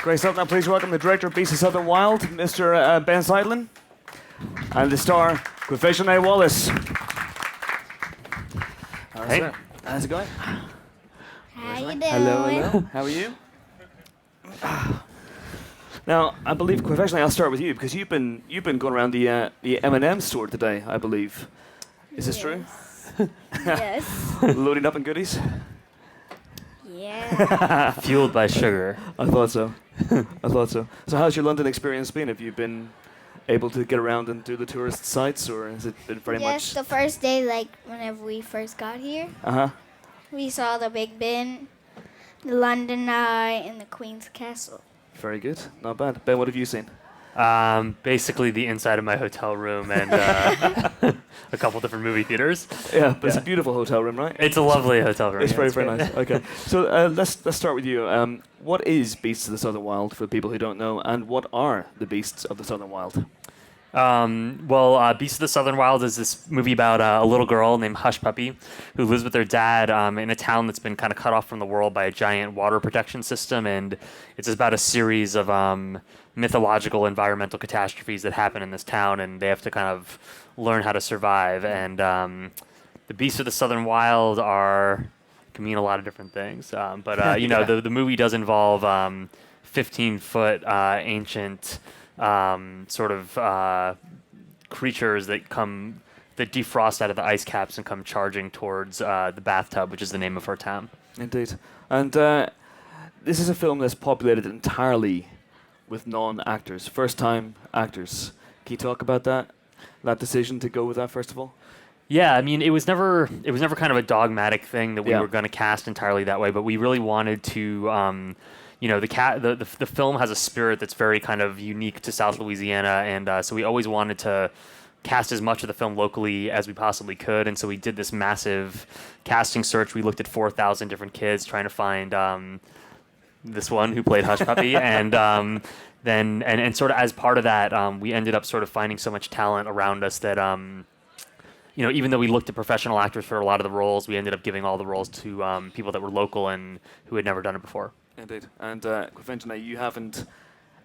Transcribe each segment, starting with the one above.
Great stuff. Now please welcome the director of Beasts of Southern Wild, Mr. Benh Zeitlin, and the star, Quvenzhane Wallis. Hey. How's it going? How you doing? Hello. How are you? Now, I believe, Quvenzhane, I'll start with you, because you've been going around the M&M store today, I believe. Is this true? Yes. Loading up on goodies? Yeah. Fueled by sugar. I thought so. So how's your London experience been? Have you been able to get around and do the tourist sites, or has it been very Yes, the first day, like whenever we first got here, Uh-huh. we saw the Big Ben, the London Eye, and the Queen's Castle. Very good. Not bad. Ben, what have you seen? Basically the inside of my hotel room and a couple different movie theaters. Yeah, but it's a beautiful hotel room, right? It's a lovely hotel room. It's yeah, very great. nice. Okay. So let's start with you. What is Beasts of the Southern Wild for people who don't know, and what are the Beasts of the Southern Wild? Beasts of the Southern Wild is this movie about a little girl named Hushpuppy who lives with her dad in a town that's been kind of cut off from the world by a giant water protection system, and it's about a series of mythological environmental catastrophes that happen in this town, and they have to kind of learn how to survive. And the Beasts of the Southern Wild can mean a lot of different things, but the movie does involve 15-foot ancient creatures that defrost out of the ice caps and come charging towards the bathtub, which is the name of her town. Indeed. And this is a film that's populated entirely with non-actors, first-time actors. Can you talk about that decision to go with that, first of all? Yeah, I mean, it was never kind of a dogmatic thing that we Yeah. were going to cast entirely that way, but we really wanted to, the film has a spirit that's very kind of unique to South Louisiana, and so we always wanted to cast as much of the film locally as we possibly could, and so we did this massive casting search. We looked at 4,000 different kids trying to find this one who played Hushpuppy, and then sort of as part of that, we ended up sort of finding so much talent around us that even though we looked at professional actors for a lot of the roles, we ended up giving all the roles to people that were local and who had never done it before. Indeed. And Quvenzhane, you haven't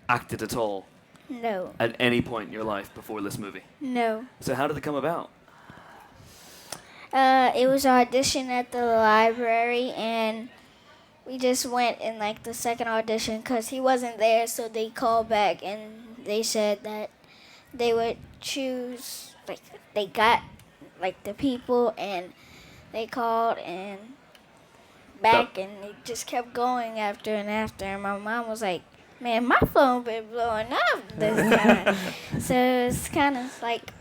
acted at all No. at any point in your life before this movie. No. So how did it come about? It was an audition at the library, and we just went in like the second audition because he wasn't there, so they called back and they said that they would choose, like they got like the people, and they called and back, and it just kept going after and after, and my mom was like, man, my phone been blowing up this time. So it's kind of like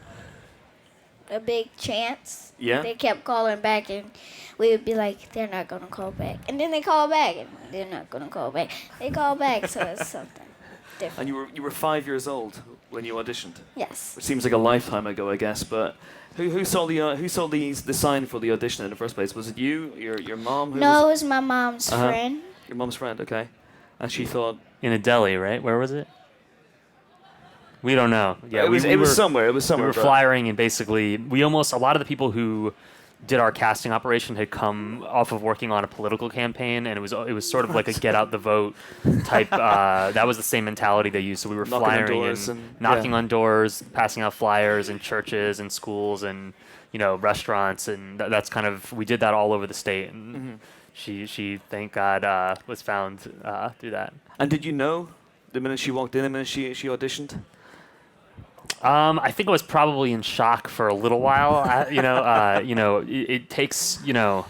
a big chance. Yeah. They kept calling back, and we would be like, they're not going to call back. And then they call back, and they're not going to call back. They call back, so it's something different. And you were 5 years old when you auditioned. Yes. Which seems like a lifetime ago, I guess. But who saw the sign for the audition in the first place? Was it you, your mom? No, it was my mom's friend. Your mom's friend, okay. And she thought In a deli, right? Where was it? We don't know. Yeah, it was somewhere. It was somewhere. We were flyering, and basically, a lot of the people who did our casting operation had come off of working on a political campaign, and it was sort of like a get out the vote type. That was the same mentality they used. So we were knocking on doors, passing out flyers in churches and schools and restaurants, and that's kind of, we did that all over the state. And she thank God was found through that. And did you know the minute she walked in, the minute she auditioned? I think I was probably in shock for a little while. It takes, I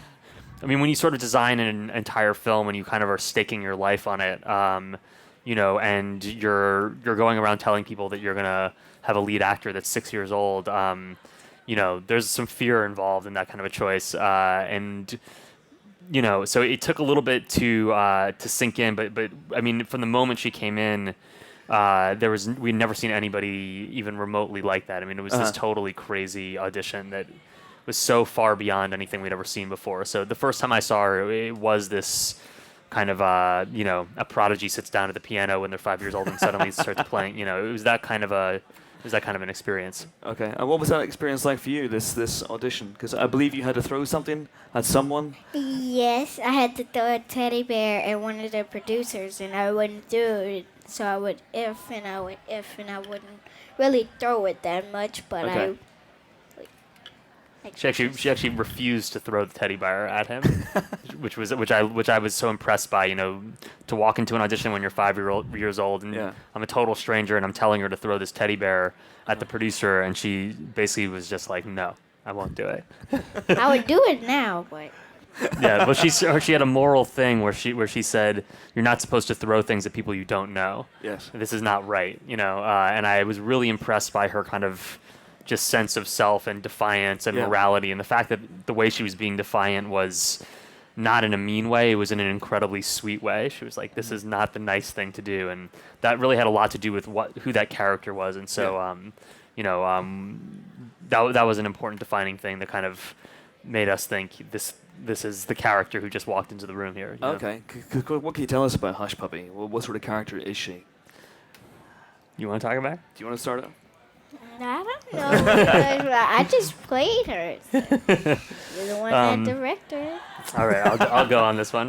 mean, when you sort of design an entire film and you kind of are staking your life on it, and you're going around telling people that you're gonna have a lead actor that's 6 years old, there's some fear involved in that kind of a choice, so it took a little bit to sink in, but I mean, from the moment she came in, we'd never seen anybody even remotely like that. I mean, it was this totally crazy audition that was so far beyond anything we'd ever seen before. So the first time I saw her, it was this kind of a prodigy sits down at the piano when they're 5 years old and suddenly starts playing. It was that kind of an experience. Okay. And what was that experience like for you? This audition? Because I believe you had to throw something at someone. Yes, I had to throw a teddy bear at one of the producers, and I wouldn't do it. So I would and I wouldn't really throw it that much, but Okay. She actually refused to throw the teddy bear at him, which I was so impressed by. To walk into an audition when you're 5 years old, and Yeah. I'm a total stranger, and I'm telling her to throw this teddy bear at the producer, and she basically was just like, "No, I won't do it." I would do it now, but Yeah, but she had a moral thing where she said, "You're not supposed to throw things at people you don't know. Yes. This is not right." And I was really impressed by her kind of just sense of self and defiance and Yeah. morality, and the fact that the way she was being defiant was not in a mean way. It was in an incredibly sweet way. She was like, "This is not the nice thing to do," and that really had a lot to do with who that character was. And so, that was an important defining thing that kind of made us think this is the character who just walked into the room here. Okay. What can you tell us about Hushpuppy? What sort of character is she? You want to talk about it? Do you want to start out? I don't know. I just played her. So. You're the one that directed her. All right, I'll go on this one.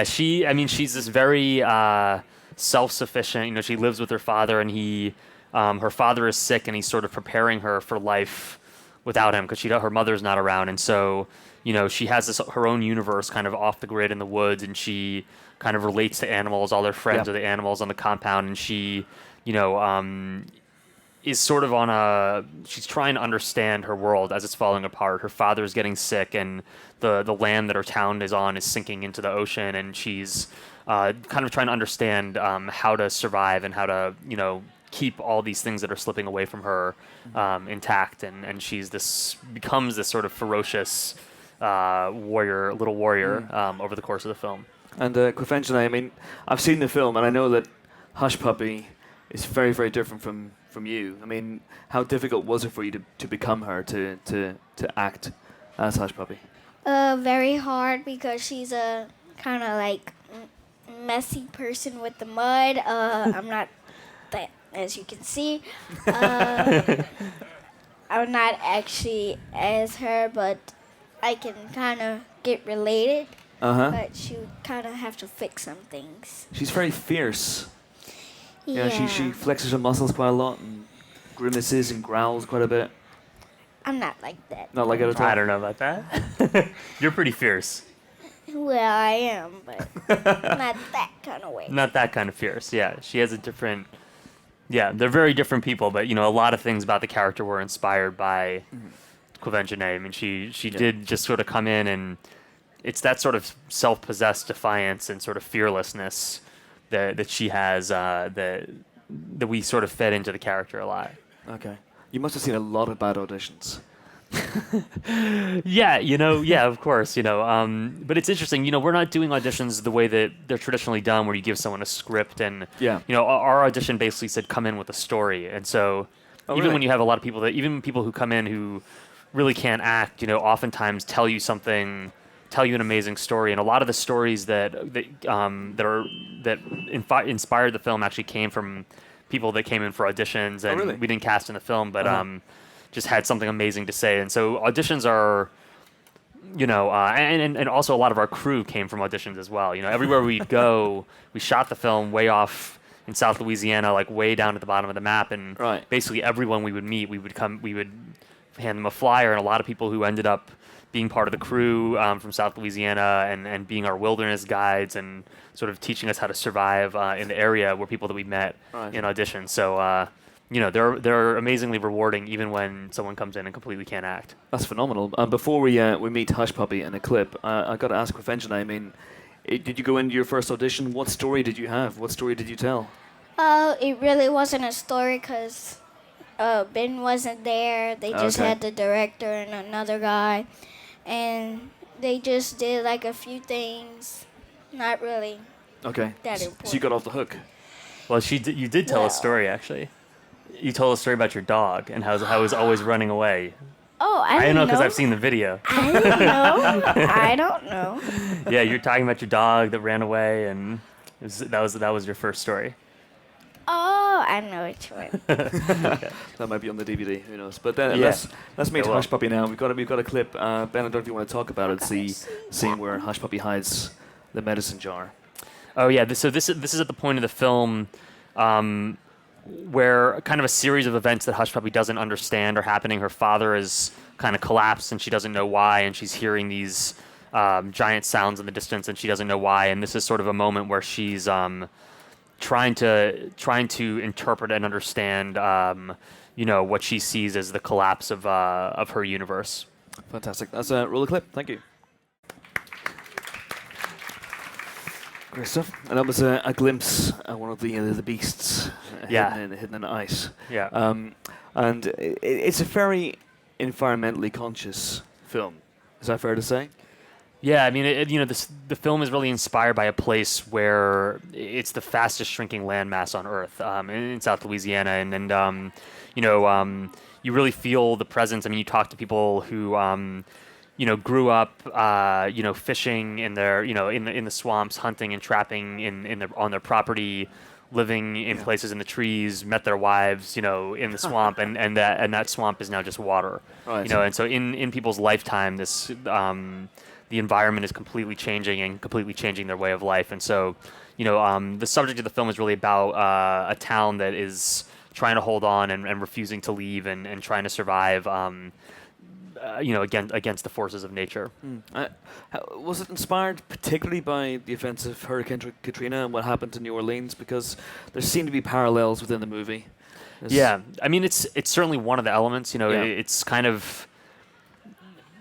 She's this very self-sufficient. She lives with her father, and her father is sick, and he's sort of preparing her for life without him because her mother's not around, and so she has her own universe kind of off the grid in the woods, and she kind of relates to animals. All their friends are the animals on the compound, and she, is sort of she's trying to understand her world as it's falling apart. Her father's getting sick, and the land that her town is on is sinking into the ocean, and she's kind of trying to understand how to survive and how to, keep all these things that are slipping away from her intact. And becomes this sort of ferocious little warrior over the course of the film. And Quvenzhane, I've seen the film, and I know that Hushpuppy is very, very different from you. How difficult was it for you to become her, to act as Hushpuppy? Very hard because she's a kind of like messy person with the mud. I'm not that, as you can see. I'm not actually as her, but I can kind of get related. But you kind of have to fix some things. She's very fierce. Yeah. She flexes her muscles quite a lot and grimaces and growls quite a bit. I'm not like that. Not like it at all? I don't know about that. You're pretty fierce. Well, I am, but not that kind of way. Not that kind of fierce. Yeah, she has a different. Yeah, they're very different people, but a lot of things about the character were inspired by Quvenzhane. She did just sort of come in, and it's that sort of self-possessed defiance and sort of fearlessness that she has that we sort of fed into the character a lot. Okay. You must have seen a lot of bad auditions. Yeah, of course, but it's interesting, we're not doing auditions the way that they're traditionally done, where you give someone a script and, our audition basically said, come in with a story. And so when you have a lot of people even people who come in who really can't act, oftentimes tell you an amazing story. And a lot of the stories that inspired the film actually came from people that came in for auditions, and we didn't cast in the film, but just had something amazing to say. And so auditions are, and also a lot of our crew came from auditions as well. Everywhere we'd go, we shot the film way off in South Louisiana, like way down at the bottom of the map, and basically everyone we would meet, we would hand them a flyer, and a lot of people who ended up being part of the crew from South Louisiana and being our wilderness guides and sort of teaching us how to survive in the area were people that we met in auditions. So, they're amazingly rewarding even when someone comes in and completely can't act. That's phenomenal. Before we meet Hushpuppy in a clip, I got to ask Quvenzhane, did you go into your first audition? What story did you have? What story did you tell? It really wasn't a story because Ben wasn't there. They just had the director and another guy. And they just did like a few things, not really that important. So you got off the hook. Well, you did tell a story, actually. You told a story about your dog and how it was always running away. Oh, I don't didn't know because know. I've seen the video. I didn't know. I don't know. Yeah, you're talking about your dog that ran away, and that was your first story. Oh, I know which one. That might be on the DVD. Who knows? But then let's meet Hushpuppy now. We've got a clip. Ben, I don't know if you want to talk about it. The scene where Hushpuppy hides the medicine jar. Oh yeah. This is at the point of the film where kind of a series of events that Hushpuppy doesn't understand are happening. Her father is kind of collapsed, and she doesn't know why, and she's hearing these giant sounds in the distance, and she doesn't know why. And this is sort of a moment where she's trying to interpret and understand, what she sees as the collapse of her universe. Fantastic. That's a roll the clip. Thank you. Great stuff. And that was a glimpse at one of the beasts hidden in the ice. Yeah. And it's a very environmentally conscious film. Is that fair to say? Yeah, I mean, the film is really inspired by a place where it's the fastest shrinking landmass on Earth, in South Louisiana, and you really feel the presence. I mean, you talk to people who grew up, fishing in their, in the swamps, hunting and trapping on their property, living in places in the trees, met their wives, in the swamp, and that swamp is now just water, right. And so in people's lifetime, this the environment is completely changing and completely changing their way of life, and so the subject of the film is really about a town that is trying to hold on and refusing to leave and trying to survive. Against the forces of nature. Was it inspired particularly by the events of Hurricane Katrina and what happened to New Orleans? Because there seem to be parallels within the movie. Yeah, I mean, it's certainly one of the elements. It's kind of,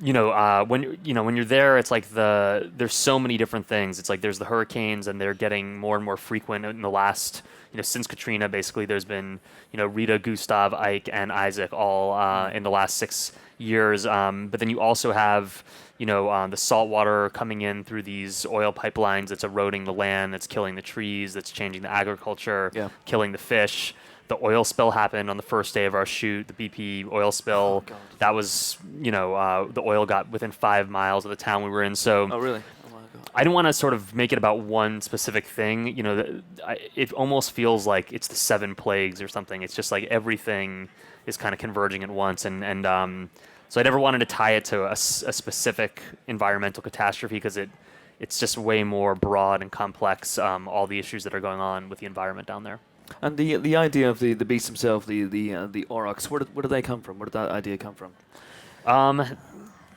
when you're there, it's like there's so many different things. It's like there's the hurricanes, and they're getting more and more frequent in the last. Since Katrina, basically, there's been, Rita, Gustav, Ike, and Isaac all in the last 6 years. But then you also have, the salt water coming in through these oil pipelines that's eroding the land, that's killing the trees, that's changing the agriculture, killing the fish. The oil spill happened on the first day of our shoot, the BP oil spill. Oh, that was, the oil got within 5 miles of the town we were in. So. Oh, really? I don't want to sort of make it about one specific thing. It almost feels like it's the 7 plagues or something. It's just like everything is kind of converging at once. And so I never wanted to tie it to a specific environmental catastrophe because it's just way more broad and complex, all the issues that are going on with the environment down there. And the idea of the beast himself, the aurochs, where did they come from? Where did that idea come from?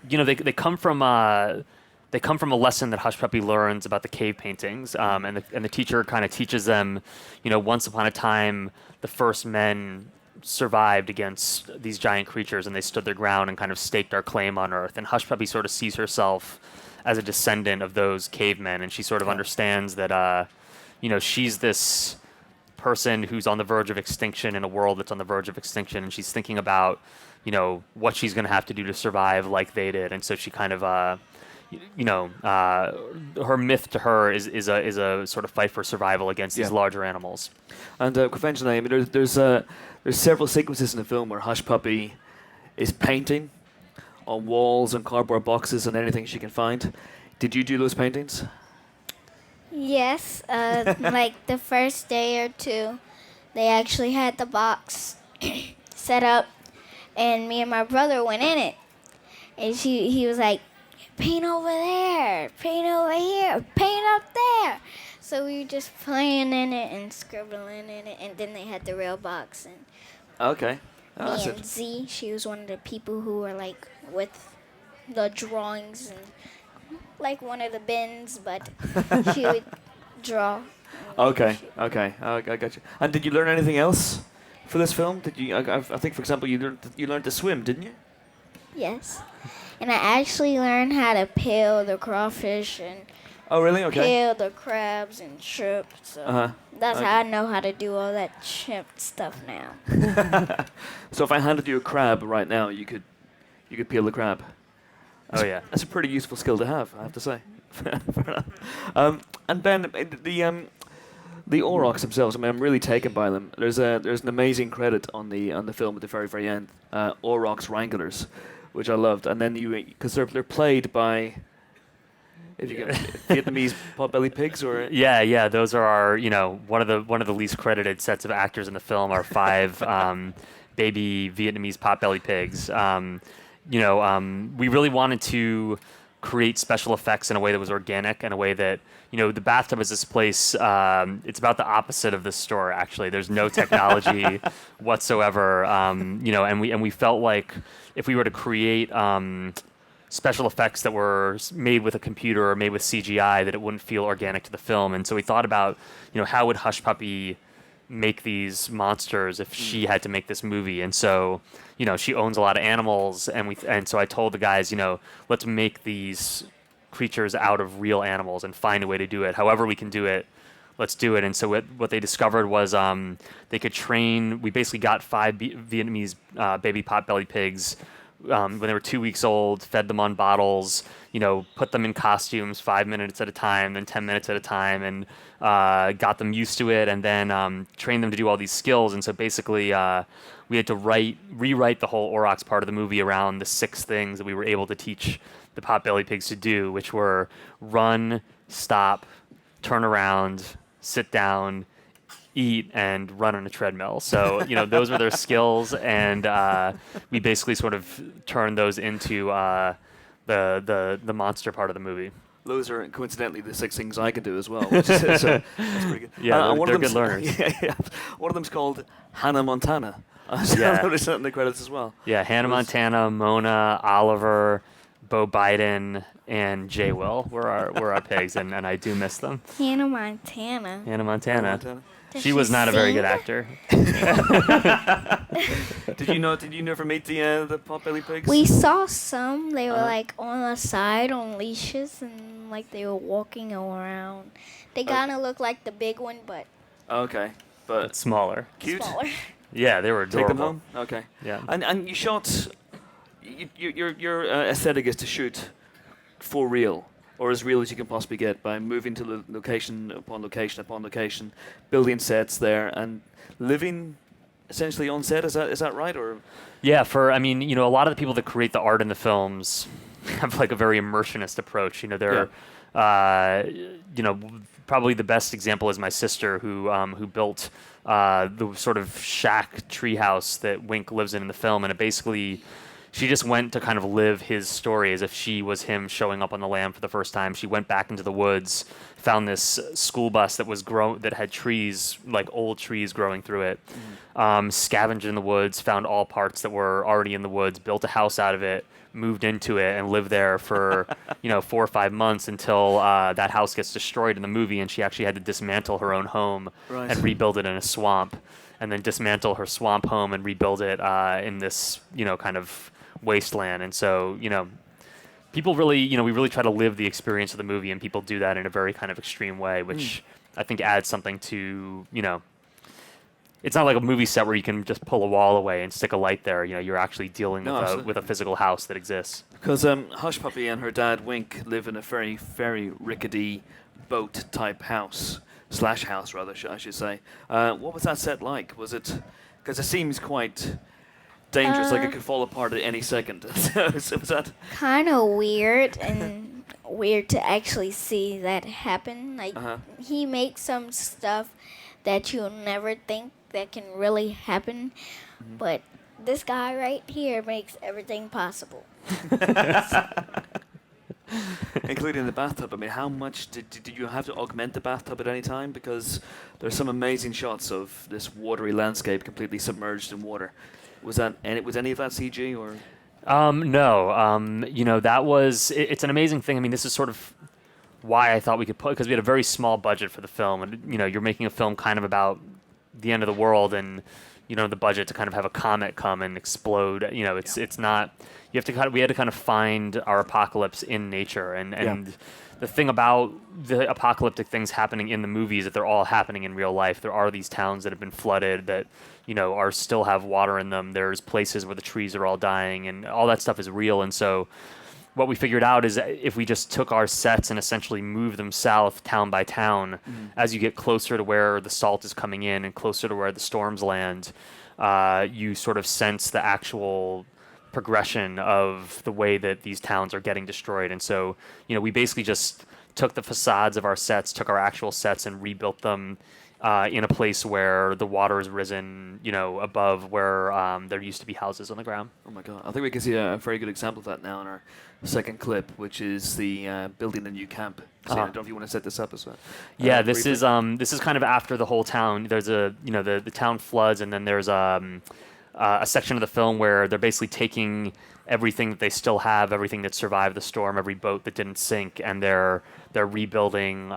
They come from... They come from a lesson that Hushpuppy learns about the cave paintings, and the teacher kind of teaches them, once upon a time, the first men survived against these giant creatures, and they stood their ground and kind of staked our claim on Earth. And Hushpuppy sort of sees herself as a descendant of those cavemen, and she sort of understands that, she's this person who's on the verge of extinction in a world that's on the verge of extinction, and she's thinking about, what she's going to have to do to survive like they did, and so she kind of. Her myth to her is a sort of fight for survival against these larger animals. And Quvenzhane, I mean, there's several sequences in the film where Hushpuppy is painting on walls and cardboard boxes and anything she can find. Did you do those paintings? Yes, like the first day or two, they actually had the box set up, and me and my brother went in it, and he was like, paint over there, paint over here, paint up there. So we were just playing in it and scribbling in it, and then they had the real box. And okay. me and Z, she was one of the people who were like with the drawings and like one of the bins, but she would draw. Okay. I got you. And did you learn anything else for this film? Did you? I think, for example, you learned to swim, didn't you? Yes. And I actually learned how to peel the crawfish and peel the crabs and shrimp. So that's how I know how to do all that shrimp stuff now. So if I handed you a crab right now, you could peel the crab. That's a pretty useful skill to have, I have to say. And Ben, the aurochs themselves, I mean, I'm really taken by them. There's an amazing credit on the film at the very, very end. Aurochs Wranglers. which I loved. And then because they're played by, if you get Vietnamese potbelly pigs, or Yeah. Those are our, one of the least credited sets of actors in the film are 5 baby Vietnamese potbelly pigs. We really wanted to create special effects in a way that was organic, in a way that, the bathtub is this place. It's about the opposite of the store. Actually, there's no technology whatsoever. And we felt like if we were to create special effects that were made with a computer or made with CGI, that it wouldn't feel organic to the film. And so we thought about, how would Hushpuppy make these monsters if she had to make this movie? And so, she owns a lot of animals, and so I told the guys, let's make these creatures out of real animals and find a way to do it. However we can do it, let's do it. And so what they discovered was they could train. We basically got 5 Vietnamese baby potbelly pigs when they were 2 weeks old, fed them on bottles, put them in costumes 5 minutes at a time, then 10 minutes at a time, and got them used to it, and then trained them to do all these skills. And so basically we had to rewrite the whole Aurochs part of the movie around the 6 things that we were able to teach the potbelly pigs to do, which were run, stop, turn around, sit down, eat, and run on a treadmill. So, those were their skills, and we basically sort of turned those into the monster part of the movie. those are coincidentally the 6 things I can do as well. Which is, so that's pretty good. Yeah, they're good learners. Yeah. One of them's called Hannah Montana. I noticed that in the credits as well. Yeah, Hannah Montana, Mona, Oliver, Bo Biden, and Jay Will were our pigs, and I do miss them. Hannah Montana. Hannah Montana. Does She was not a very good sing? actor. Did you never meet the potbelly pigs? We saw some. They were like on the side on leashes, and like they were walking around. They kind of look like the big one, but Okay, but Smaller. cute. smaller. Yeah, they were Take adorable. them home. Okay. Yeah. And you shot. Your aesthetic is to shoot for real, or as real as you can possibly get, by moving to location upon location upon location, building sets there, and living essentially on set. Is that right? Or Yeah, a lot of the people that create the art in the films have like a very immersionist approach. They're, probably the best example is my sister who built the sort of shack treehouse that Wink lives in the film, and it basically. She just went to kind of live his story as if she was him showing up on the land for the first time. She went back into the woods, found this school bus that had trees, like old trees growing through it, scavenged in the woods, found all parts that were already in the woods, built a house out of it, moved into it, and lived there for 4 or 5 months until that house gets destroyed in the movie, and she actually had to dismantle her own home and rebuild it in a swamp, and then dismantle her swamp home and rebuild it in this kind of wasteland. And so people really we really try to live the experience of the movie, and people do that in a very kind of extreme way, which I think adds something to it's not like a movie set where you can just pull a wall away and stick a light there. You're actually dealing with a physical house that exists. because Hushpuppy and her dad Wink live in a very very rickety boat type house rather I should say. What was that set like? Was it, because it seems quite dangerous, like it could fall apart at any second. So was that Kind of weird and weird to actually see that happen. Like he makes some stuff that you'll never think that can really happen, but this guy right here makes everything possible. including the bathtub? I mean, how much did you have to augment the bathtub at any time? Because there's some amazing shots of this watery landscape completely submerged in water. Was any of that CG or? No. That was. It's an amazing thing. I mean, this is sort of why I thought we could put, because we had a very small budget for the film, and you're making a film kind of about the end of the world, and the budget to kind of have a comet come and explode. It's not. You have to we had to kind of find our apocalypse in nature, and the thing about the apocalyptic things happening in the movie is that they're all happening in real life. There are these towns that have been flooded that are still have water in them. There's places where the trees are all dying, and all that stuff is real. And so what we figured out is that if we just took our sets and essentially moved them south town by town, as you get closer to where the salt is coming in and closer to where the storms land, you sort of sense the actual progression of the way that these towns are getting destroyed. And so, we basically just took the facades of our sets, took our actual sets, and rebuilt them in a place where the water has risen, above where there used to be houses on the ground. Oh my God! I think we can see a very good example of that now in our second clip, which is the building the new camp. So I don't know if you want to set this up as well. Yeah, this is kind of after the whole town. There's the town floods, and then there's a section of the film where they're basically taking everything that they still have, everything that survived the storm, every boat that didn't sink, and they're rebuilding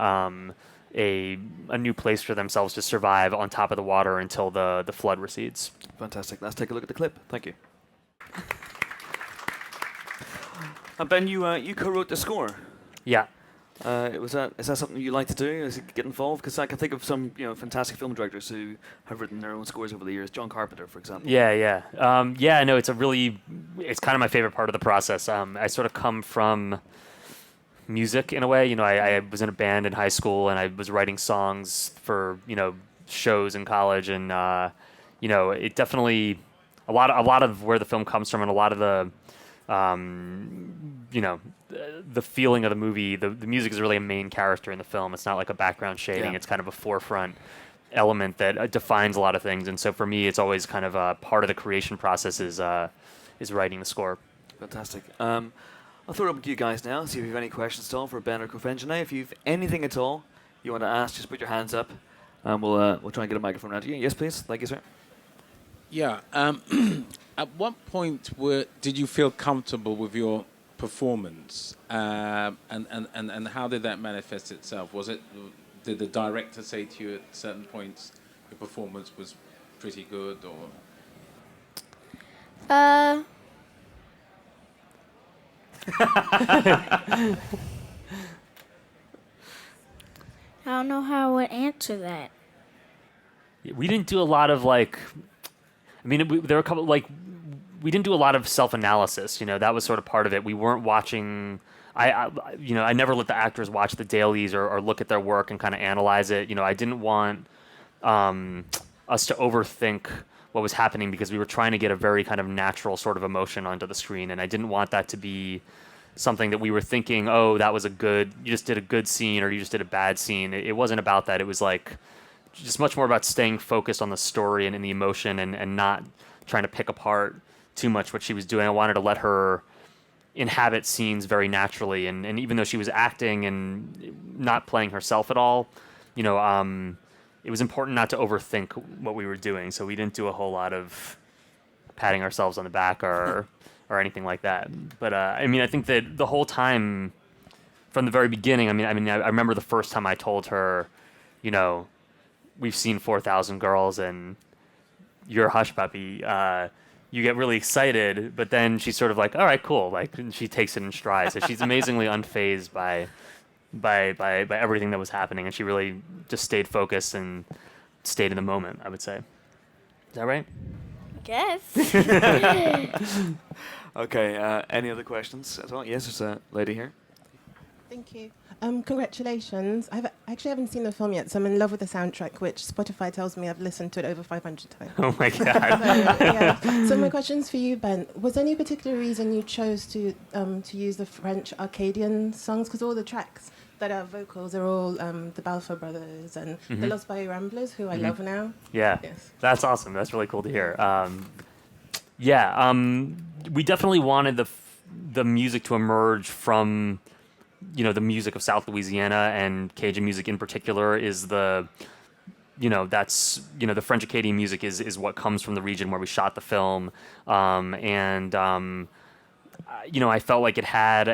a new place for themselves to survive on top of the water until the flood recedes. Fantastic. Let's take a look at the clip. Thank you. Ben, you co-wrote the score. Yeah. Is that something you like to do? Is it get involved? Because I can think of some fantastic film directors who have written their own scores over the years. John Carpenter, for example. Yeah. No, it's kind of my favorite part of the process. I sort of come from music in a way. I was in a band in high school, and I was writing songs for shows in college, and it definitely a lot of where the film comes from, and a lot of the the feeling of the movie. The music is really a main character in the film. It's not like a background shading. Yeah. It's kind of a forefront element that defines a lot of things. And so for me, it's always kind of a part of the creation process is writing the score. Fantastic. I'll throw it up to you guys now, see if you have any questions at all for Ben or Quvenzhané. If you've anything at all you want to ask, just put your hands up, and we'll try and get a microphone around to you. Yes, please. Thank you, sir. Yeah. At what point did you feel comfortable with your performance, and how did that manifest itself? Did the director say to you at certain points your performance was pretty good, or? I don't know how I would answer that. We didn't do a lot of there were a couple we didn't do a lot of self-analysis. That was sort of part of it. We weren't watching. I never let the actors watch the dailies or look at their work and kind of analyze it. I didn't want us to overthink what was happening because we were trying to get a very kind of natural sort of emotion onto the screen, and I didn't want that to be something that we were thinking, oh, you just did a good scene or you just did a bad scene. It wasn't about that. It was just much more about staying focused on the story and in the emotion and not trying to pick apart too much what she was doing. I wanted to let her inhabit scenes very naturally, and even though she was acting and not playing herself at all, it was important not to overthink what we were doing. So we didn't do a whole lot of patting ourselves on the back or anything like that. But I think that the whole time from the very beginning, I remember the first time I told her, we've seen 4,000 girls and you're Hushpuppy. You get really excited, but then she's sort of like, all right, cool. And she takes it in stride. So she's amazingly unfazed by everything that was happening, and she really just stayed focused and stayed in the moment, I would say. Is that right? Guess. Okay. Any other questions at all? Yes, there's a lady here. Thank you. Congratulations. I actually haven't seen the film yet, so I'm in love with the soundtrack, which Spotify tells me I've listened to it over 500 times. Oh my God. So my question's for you, Ben. Was there any particular reason you chose to use the French Arcadian songs? Because all the tracks that are vocals are all the Balfour Brothers and the Los Bayou Ramblers, who I love now. Yeah, yes. That's awesome. That's really cool to hear. We definitely wanted the music to emerge from the music of South Louisiana, and Cajun music in particular is the French Acadian music is what comes from the region where we shot the film. I felt like it had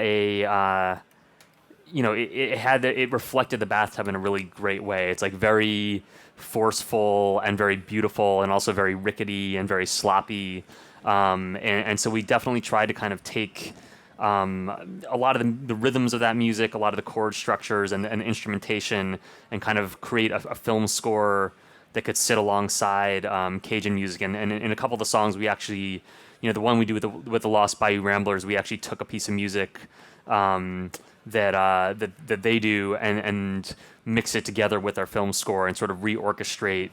it reflected the bathtub in a really great way. It's very forceful and very beautiful and also very rickety and very sloppy. And so we definitely tried to kind of take a lot of the rhythms of that music, a lot of the chord structures and instrumentation, and kind of create a film score that could sit alongside Cajun music. And in a couple of the songs, we actually, the one we do with the Lost Bayou Ramblers, we actually took a piece of music that they do and mix it together with our film score and sort of reorchestrate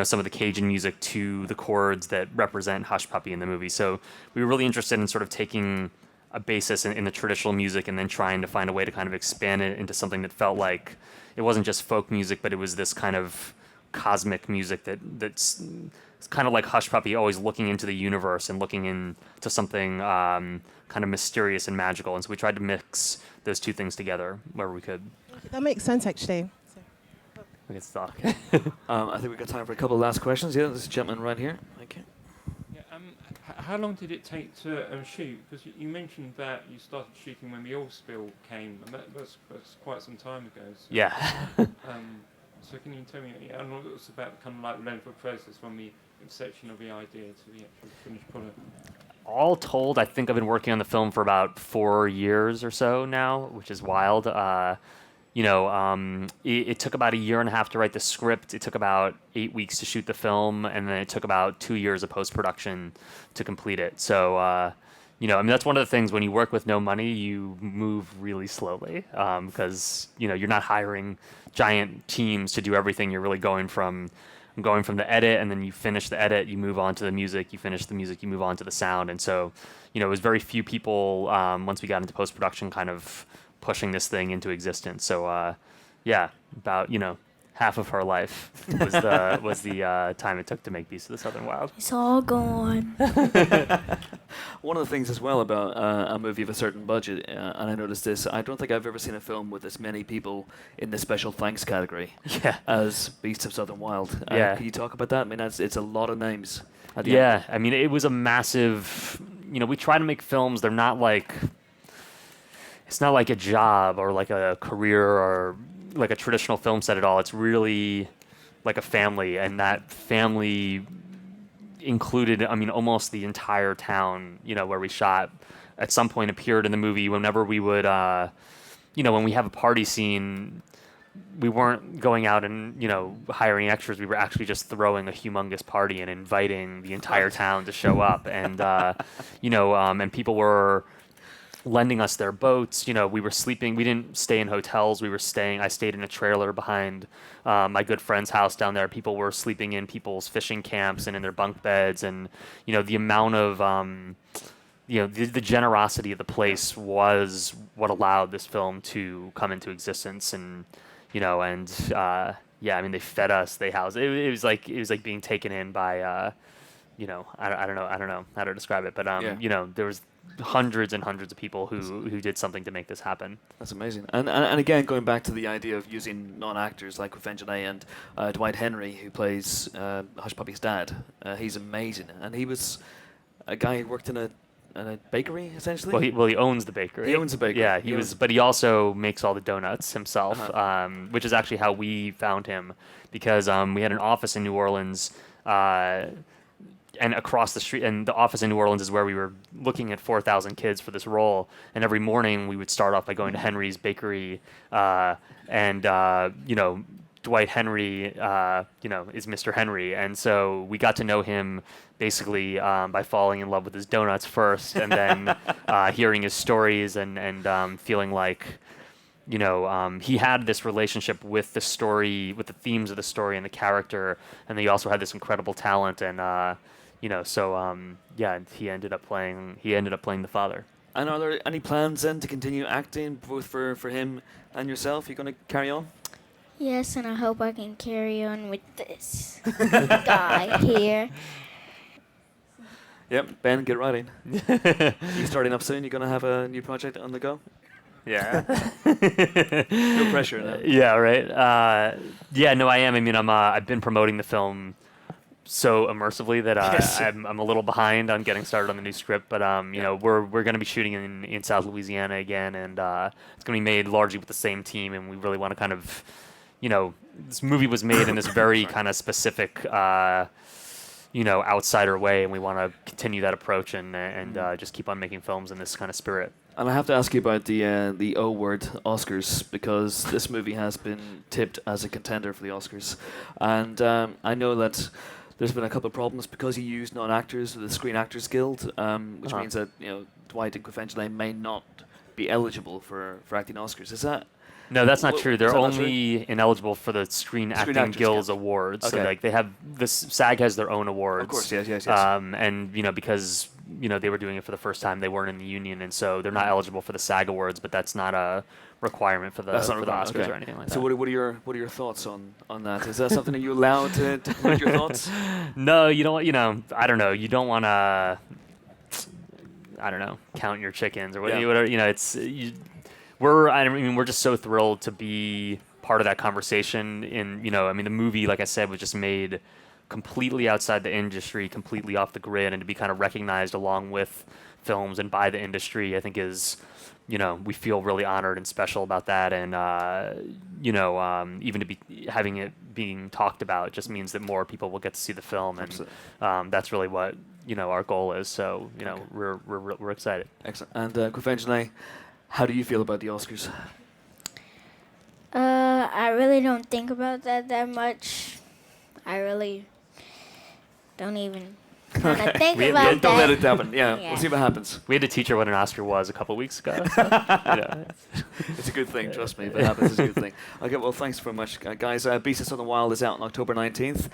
some of the Cajun music to the chords that represent Hushpuppy in the movie. So we were really interested in sort of taking a basis in the traditional music and then trying to find a way to kind of expand it into something that felt like it wasn't just folk music, but it was this kind of cosmic music that's it's kind of like Hushpuppy, always looking into the universe and looking into something kind of mysterious and magical. And so we tried to mix those two things together where we could. That makes sense, actually. We could talk. I think we've got time for a couple of last questions. Yeah, this gentleman right here. Thank you. Yeah, how long did it take to shoot? Because you mentioned that you started shooting when the oil spill came, and that's quite some time ago. So, Yeah. So can you tell me, I don't know what it's about, kind of like length of process from the inception of the idea to the actual finished product? All told, I think I've been working on the film for about 4 years or so now, which is wild. It took about 1.5 years to write the script. It took about 8 weeks to shoot the film, and then it took about 2 years of post-production to complete it. So, that's one of the things when you work with no money, you move really slowly because, you're not hiring giant teams to do everything. You're really going from the edit, and then you finish the edit, you move on to the music, you finish the music, you move on to the sound. And so, it was very few people once we got into post-production kind of pushing this thing into existence. So, about, half of her life was the time it took to make Beast of the Southern Wild. It's all gone. One of the things as well about a movie of a certain budget, and I noticed this, I don't think I've ever seen a film with as many people in the special thanks category as Beast of Southern Wild. Yeah. Can you talk about that? I mean, it's a lot of names. At the Yeah, end. I mean, it was a massive, we try to make films, they're not like, it's not like a job or like a career or like a traditional film set at all. It's really like a family, and that family included, almost the entire town, where we shot at some point appeared in the movie. Whenever we would, when we have a party scene, we weren't going out and, hiring extras. We were actually just throwing a humongous party and inviting the entire town to show up. And, and people were lending us their boats. We were sleeping. We didn't stay in hotels. I stayed in a trailer behind my good friend's house down there. People were sleeping in people's fishing camps and in their bunk beds. And, the amount of, the generosity of the place was what allowed this film to come into existence. And, they fed us, they housed. It was like being taken in by, I don't know how to describe it, but there was hundreds and hundreds of people who did something to make this happen. That's amazing. And again, going back to the idea of using non-actors like Quvenzhané and Dwight Henry, who plays Hushpuppy's dad, he's amazing. And he was a guy who worked in a bakery, essentially. Well, he owns the bakery. He owns the bakery. Yeah, but he also makes all the donuts himself, which is actually how we found him, because we had an office in New Orleans, and across the street, and the office in New Orleans is where we were looking at 4,000 kids for this role. And every morning we would start off by going to Henry's bakery, and Dwight Henry, is Mr. Henry. And so we got to know him basically by falling in love with his donuts first, and then hearing his stories and feeling like, he had this relationship with the story, with the themes of the story and the character, and he also had this incredible talent. And he ended up playing the father. And are there any plans then to continue acting, both for him and yourself? You going to carry on? Yes, and I hope I can carry on with this guy here. Yep, Ben, get writing. You starting up soon? You going to have a new project on the go? Yeah. No pressure. No. Yeah, right. I am. I've been promoting the film so immersively that Yes. I'm a little behind on getting started on the new script. But we're going to be shooting in South Louisiana again, and it's going to be made largely with the same team. And we really want to kind of, this movie was made in this very kind of specific, outsider way, and we want to continue that approach and just keep on making films in this kind of spirit. And I have to ask you about the O word Oscars, because this movie has been tipped as a contender for the Oscars, and I know that there's been a couple of problems because you use non-actors with the Screen Actors Guild, which means that Dwight and Quvenzhané may not be eligible for acting Oscars. Is that No, that's not Well, true. is They're that not true? only ineligible for the Screen Acting Actors Guild's Guild. awards. So Okay. like they have this SAG has their own awards. Of course, yes. And because they were doing it for the first time, they weren't in the union, and so they're not eligible for the SAG awards. But that's not a requirement for the That's not for the required, Oscars okay. or anything like So that. what are your thoughts on that? Is that something that you allowed to put your thoughts? No, you don't. I don't know. You don't want to. I don't know. Count your chickens or whatever. Yeah. It's we're just so thrilled to be part of that conversation. The movie, like I said, was just made completely outside the industry, completely off the grid, and to be kind of recognized along with films and by the industry, I think is, we feel really honored and special about that. And, even to be having it being talked about just means that more people will get to see the film. And that's really what, our goal is. So, Okay. we're excited. Excellent. And Quvenzhané, how do you feel about the Oscars? I really don't think about that much. I really don't even kind of think We- about we- that. Don't let it happen. Yeah, Yeah. we'll see what happens. We had to teach her what an Oscar was a couple weeks ago. So, It's a good thing, trust me. If it happens, it's a good thing. Okay, well, thanks very much, guys. Beasts of Southern Wild is out on October 19th.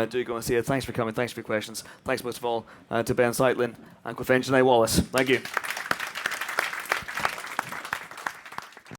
Do go and see it. Thanks for coming. Thanks for your questions. Thanks most of all to Benh Zeitlin and Quvenzhane Wallis. Thank you.